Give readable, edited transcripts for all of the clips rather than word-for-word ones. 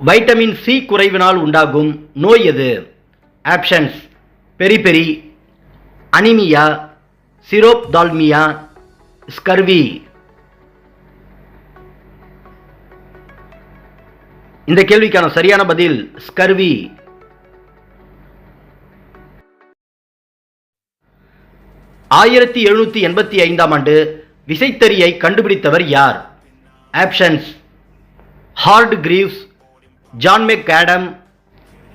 Vitamin C குறைவினால் உண்டாகும் நோய் எது? Options: beriberi, anaemia, xerophthalmia, scurvy. இந்த கேள்விக்கான சரியான பதில் ஸ்கர்வி. ஆயிரத்தி 1785ஆம் ஆண்டு விசைத்தறியை கண்டுபிடித்தவர் யார்? ஆப்ஷன்ஸ்: ஹார்ட் கிரீவ்ஸ், ஜான் மெக் ஆடம்,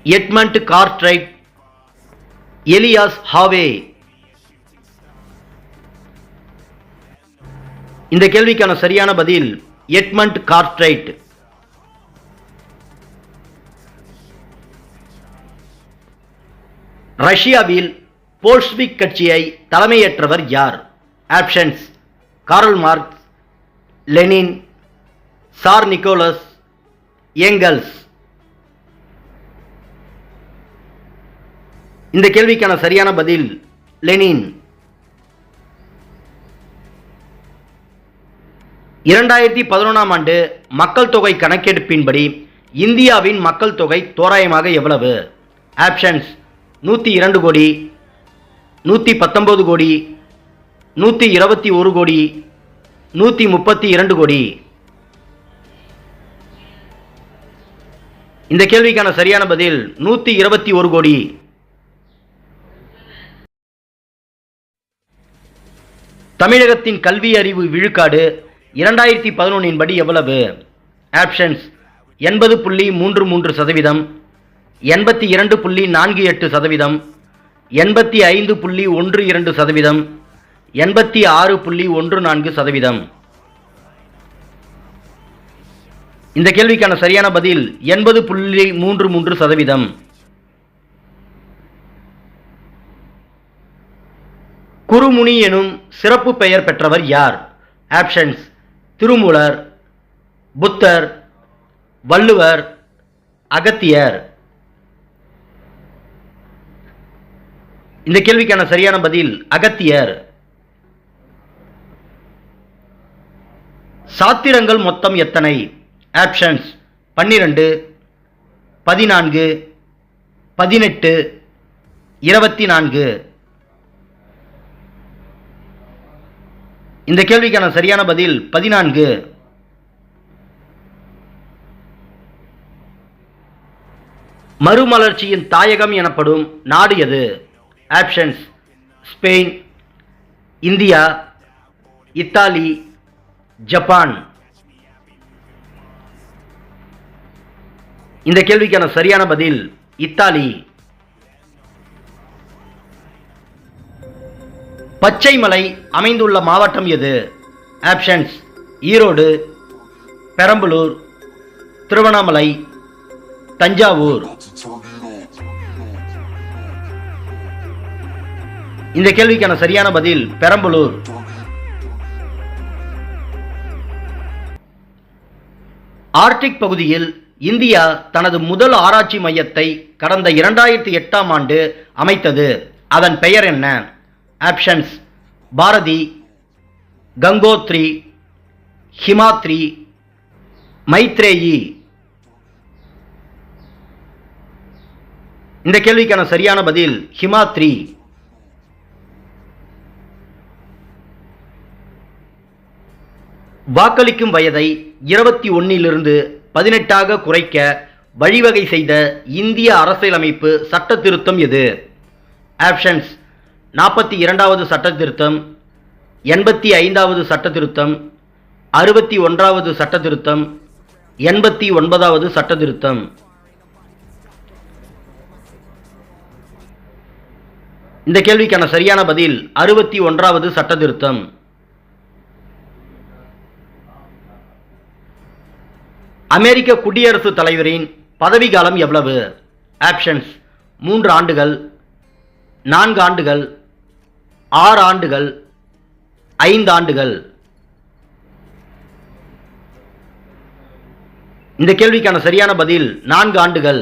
எட்மண்ட் கார்ட்ரைட், எலியாஸ் ஹாவே. இந்த கேள்விக்கான சரியான பதில் எட்மண்ட் கார்ட்ரைட். ரஷ்யாவில் போல்ஷ்விக் கட்சியை தலைமையேற்றவர் யார்? Options: Karl Marx, Lenin, Tsar Nicholas, Engels. இந்த கேள்விக்கான சரியான பதில் லெனின். 2011ஆம் ஆண்டு மக்கள் தொகை கணக்கெடுப்பின்படி இந்தியாவின் மக்கள் தொகை தோராயமாக எவ்வளவு? ஆப்ஷன்ஸ்: 102 கோடி, 119 கோடி, 121 கோடி, 132 கோடி. இந்த கேள்விக்கான சரியான பதில் 121 கோடி. தமிழகத்தின் கல்வி அறிவு விழுக்காடு 2011 படி எவ்வளவு? ஆப்ஷன்ஸ்: 80.33%, 82.48%, 85.12%, 86.14%. இந்த கேள்விக்கான சரியான பதில் 80.33%. குருமுனி எனும் சிறப்பு பெயர் பெற்றவர் யார்? ஆப்ஷன்ஸ்: திருமூலர், புத்தர், வள்ளுவர், அகத்தியர். இந்த கேள்விக்கான சரியான பதில் அகத்தியர். சாத்திரங்கள் மொத்தம் எத்தனை? ஆப்ஷன்ஸ்: 12, 14, 18, 24. இந்த கேள்விக்கான சரியான பதில் 14. மறுமலர்ச்சியின் தாயகம் எனப்படும் நாடு எது? Options: Spain, India, Italy, Japan. இந்த கேள்விக்கான சரியான பதில் இத்தாலி. பச்சை மலை அமைந்துள்ள மாவட்டம் எது? ஆப்ஷன்ஸ்: ஈரோடு, பெரம்பலூர், திருவண்ணாமலை, தஞ்சாவூர். இந்த கேள்விக்கான சரியான பதில் பெரம்பலூர். ஆர்க்டிக் பகுதியில் இந்தியா தனது முதல் ஆராய்ச்சி மையத்தை கடந்த 2008ஆம் ஆண்டு அமைத்தது. அதன் பெயர் என்ன? ஆப்ஷன்ஸ்: பாரதி, கங்கோத்ரி, ஹிமாத்ரி, மைத்ரேயி. இந்த கேள்விக்கான சரியான பதில் ஹிமாத்ரி. வாக்களிக்கும் வயதை 21 18 குறைக்க வழிவகை செய்த இந்திய அரசியலமைப்பு சட்ட திருத்தம் எது? ஆப்ஷன்ஸ்: 42வது சட்ட திருத்தம், 85வது சட்ட திருத்தம், 61வது சட்ட திருத்தம், 89வது சட்ட திருத்தம். இந்த கேள்விக்கான சரியான பதில் 61வது சட்ட திருத்தம். அமெரிக்க குடியரசுத் தலைவரின் பதவிக்காலம் எவ்வளவு? ஆப்ஷன்ஸ்: 3 ஆண்டுகள், 4 ஆண்டுகள், 6 ஆண்டுகள், 5 ஆண்டுகள். இந்த கேள்விக்கான சரியான பதில் 4 ஆண்டுகள்.